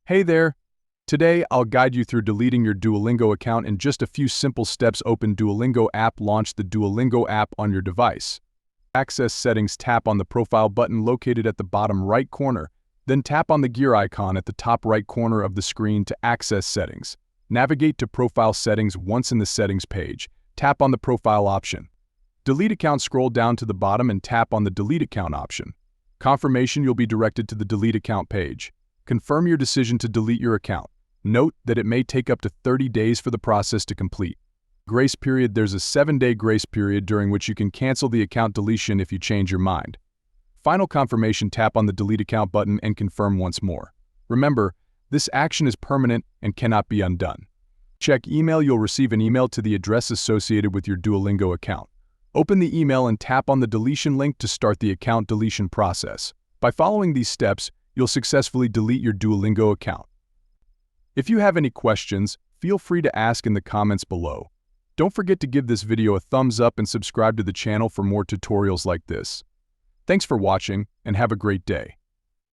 Hey there! Today, I'll guide you through deleting your Duolingo account in just a few simple steps. Open Duolingo app. Launch the Duolingo app on your device. Access settings. Tap on the profile button located at the bottom right corner. Then tap on the gear icon at the top right corner of the screen to access settings. Navigate to profile settings. Once in the settings page, tap on the profile option. Delete account. Scroll down to the bottom and tap on the delete account option. Confirmation. You'll be directed to the delete account page. Confirm your decision to delete your account. Note that it may take up to 30 days for the process to complete. Grace period. There's a 7-day grace period during which you can cancel the account deletion if you change your mind. Final confirmation. Tap on the delete account button and confirm once more. Remember, this action is permanent and cannot be undone. Check email. You'll receive an email to the address associated with your Duolingo account. Open the email and tap on the deletion link to start the account deletion process. By following these steps, you'll successfully delete your Duolingo account. If you have any questions, feel free to ask in the comments below. Don't forget to give this video a thumbs up and subscribe to the channel for more tutorials like this. Thanks for watching and have a great day.